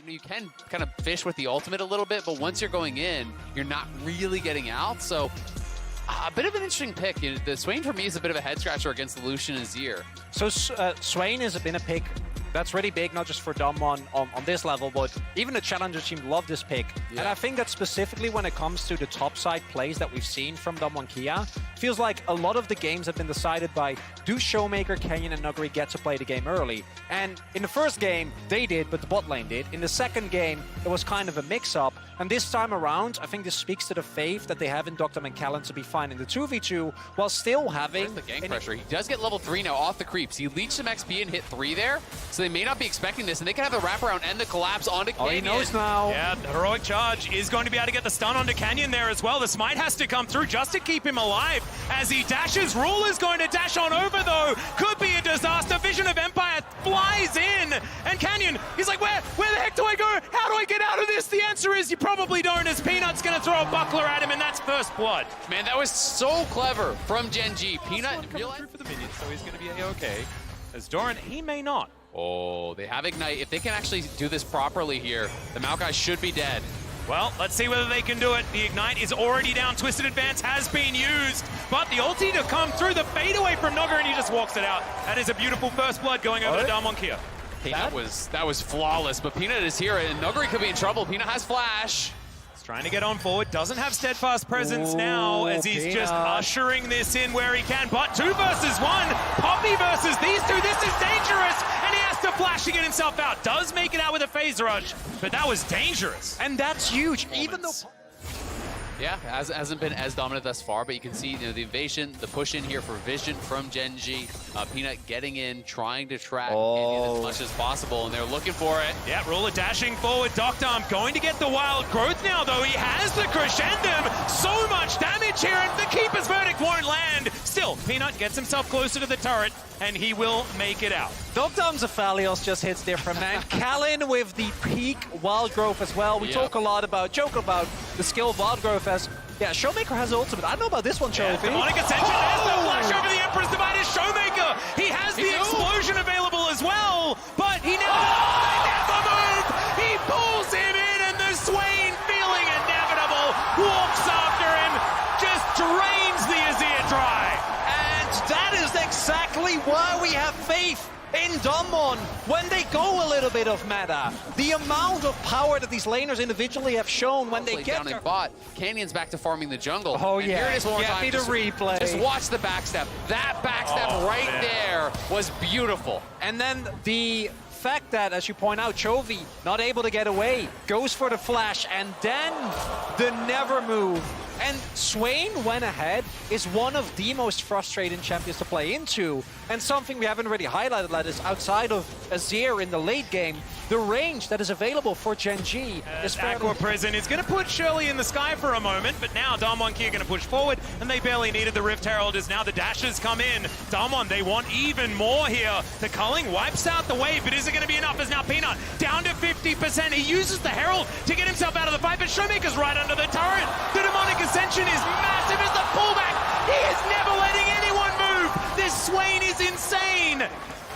You can kind of fish with the ultimate a little bit, but once you're going in, you're not really getting out. So a bit of an interesting pick. The Swain for me is a bit of a head scratcher against the Lucian Azir. So Swain has been a pick that's really big, not just for Damwon on this level, but even the challenger team love this pick. Yeah. And I think that specifically when it comes to the top side plays that we've seen from Damwon Kia, feels like a lot of the games have been decided by, do Showmaker, Canyon, and Nuguri get to play the game early? And in the first game, they did, but the bot lane did. In the second game, it was kind of a mix-up. And this time around, I think this speaks to the faith that they have in Dr. and Callan to be fine in the 2v2, while still having... the gank pressure. He does get level 3 now off the creeps. He leached some XP and hit 3 there, so they may not be expecting this, and they can have the wraparound and the collapse onto Canyon. Oh, he knows now. Yeah, the heroic charge is going to be able to get the stun onto Canyon there as well. The smite has to come through just to keep him alive as he dashes. Rule is going to dash on over, though. Could be a disaster. Vision of Empire flies in, and Canyon, he's like, where the heck do I go? How do I get out of this? The answer is you probably don't, as Peanut's going to throw a buckler at him, and that's first blood. Man, that was so clever from Gen G. Peanut realized for the minions, so he's going to be A-okay. As Doran, he may not. Oh, they have Ignite. If they can actually do this properly here, the Maokai should be dead. Well, let's see whether they can do it. The Ignite is already down. Twisted Advance has been used, but the ulti to come through, the fade away from Nogger, and he just walks it out. That is a beautiful first blood going over to Damwon Kia. That was flawless, but Peanut is here, and Noguri could be in trouble. Peanut has flash. He's trying to get on forward, doesn't have steadfast presence now, as he's just ushering this in where he can. But 2 versus 1, Poppy versus these two, this is dangerous, and he has to flash to get himself out. Does make it out with a phase rush, but that was dangerous. And that's huge, even though... Yeah, hasn't been as dominant thus far, but you can see the invasion, the push in here for Vision from Gen G. Peanut getting in, trying to track Canyon as much as possible, and they're looking for it. Yeah, Ruler dashing forward. Doctarm going to get the wild growth now, though. He has the crescendum. So much damage here, and the Keeper's Verdict won't land. Still, Peanut gets himself closer to the turret, and he will make it out. Doctarm's Aphelios just hits different, man. Callan with the peak wild growth as well. We joke about the skill of wild growth as, yeah, Showmaker has ultimate. I don't know about this one, Chovy. Demonic Ascension, there's the flash over the Emperor's Divide is Showmaker. He has the explosion available as well, but he never moved. He pulls him in, and the Swain, feeling inevitable, walks after him, just drains the Azir dry. And that is exactly why we have faith in Damwon when they go a little bit of meta. The amount of power that these laners individually have shown when they get down in bot. Canyon's back to farming the jungle. Oh, and yeah. Here it is one more Get time. me the replay. Just watch the backstep. That backstep there was beautiful. And then the fact that, as you point out, Chovy not able to get away, goes for the flash, and then the never move. And Swain went ahead, is one of the most frustrating champions to play into. And something we haven't really highlighted, that is outside of Azir in the late game, the range that is available for Gen G is Aqua Prison is going to put Shirley in the sky for a moment, but now Damwon Kia going to push forward, and they barely needed the Rift Herald as now the dashes come in. Damwon, they want even more here. The culling wipes out the wave, but is it going to be enough? As now Peanut down to 50%. He uses the Herald to get himself out of the fight, but Showmaker's right under the turret. The Demonic Ascension is massive as the pullback. He is never letting anyone move. This Swain is insane.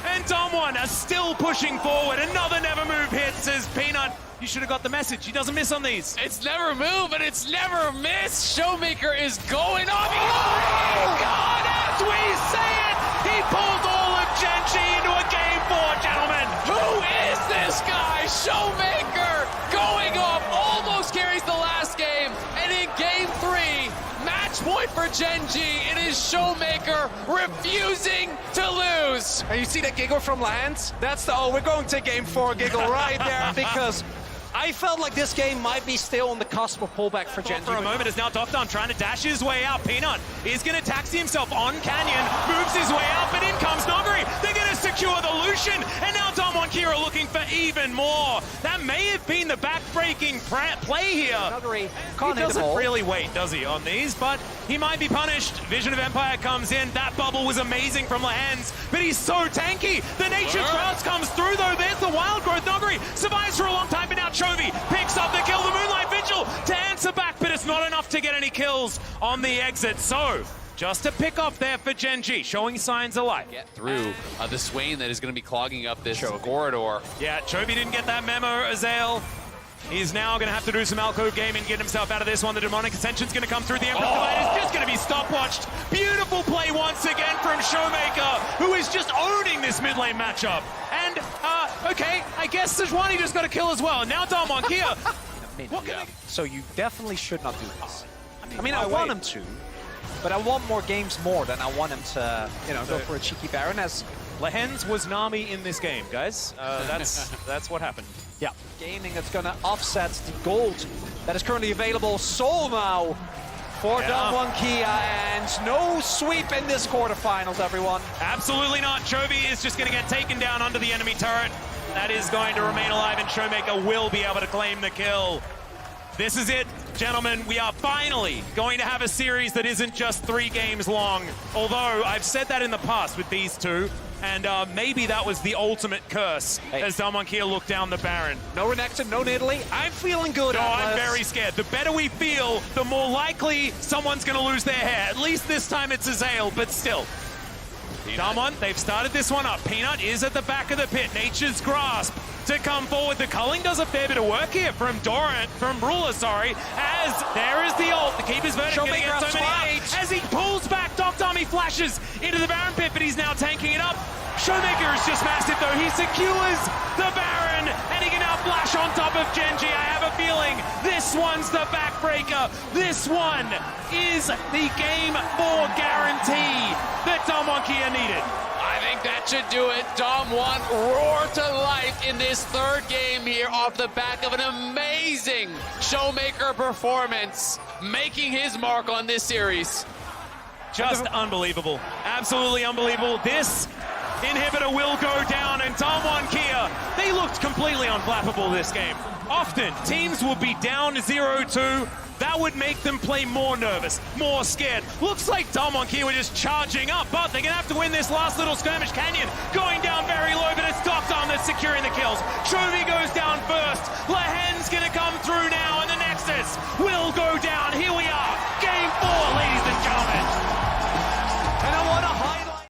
And Damwon are still pushing forward. Another never move hits as Peanut, you should have got the message. He doesn't miss on these. It's never move, and it's never miss. Showmaker is going off. Oh God, as we say it, he pulls all of Gen G into a game 4, gentlemen. Who is this guy? Showmaker going off, almost carries the last game, and in game 3, match point for Gen G. It is Showmaker refusing to lose. And you see that giggle from Lance? That's the, we're going to game 4 giggle right there, because I felt like this game might be still on the cusp of pullback for Gen G. For a moment, as now Doctarm trying to dash his way out. Peanut is going to taxi himself on Canyon, moves his way out, but in comes Noguri. They're going to secure the Lucian, and now Damwon Kia are looking for even more. That may have been the back-breaking play here. Noguri He doesn't really wait, does he, on these, but he might be punished. Vision of Empire comes in. That bubble was amazing from Lahans, but he's so tanky. The Nature Crowds comes through, though. There's the wild growth. Noguri survives for a long time, but now Chovy picks up the kill. The Moonlight Vigil to answer back, but it's not enough to get any kills on the exit. So Just a pick off there for Gen G, showing signs of life. Get through the Swain that is going to be clogging up this corridor. Yeah, Chovy didn't get that memo, Azael. He's now going to have to do some alcove gaming, get himself out of this one. The demonic ascension's going to come through. The Emperor Divide is just going to be stopwatched. Beautiful play once again from Showmaker, who is just owning this mid lane matchup. And, okay, I guess Sejuani just got a kill as well. And now Damwon here. So you definitely should not do this. I mean, I want him to, but I want more games more than I want him to, go for a cheeky Baron as... Lehens was Nami in this game, guys. That's what happened. Yeah, gaming that's going to offset the gold that is currently available. Soul now for Damwon Kia, and no sweep in this quarterfinals, everyone. Absolutely not. Chovy is just going to get taken down under the enemy turret. That is going to remain alive, and Showmaker will be able to claim the kill. This is it, gentlemen. We are finally going to have a series that isn't just 3 games long. Although I've said that in the past with these two, and maybe that was the ultimate curse as Damwon Kia looked down the Baron. No Renekton, no Nidalee. I'm feeling good. No, I'm very scared. The better we feel, the more likely someone's going to lose their hair. At least this time it's Azael, but still. Damwon, they've started this one up. Peanut is at the back of the pit. Nature's Grasp to come forward. The culling does a fair bit of work here from Ruler, as there is the ult. The Keeper's Verdict going to get so many up. As he pulls back, Doc Dummy flashes into the Baron pit, but he's now tanking it up. Showmaker is just massive though. He secures the Baron, and he can now flash on top of Gen G. I have a feeling this one's the backbreaker. This one is the game 4 guarantee that Damwon Kia needed. I think that should do it. Damwon roar to life in this 3rd game here off the back of an amazing Showmaker performance, making his mark on this series. Just unbelievable. Absolutely unbelievable. This inhibitor will go down, and Damwon Kia, they looked completely unflappable this game. Often, teams will be down 0-2. That would make them play more nervous, more scared. Looks like Damwon Kia were just charging up, but they're going to have to win this last little skirmish. Canyon going down very low, but it's Doc Dom that's securing the kills. Chovy goes down first. Lehen's going to come through now, and the Nexus will go down. Here we are, game 4, ladies and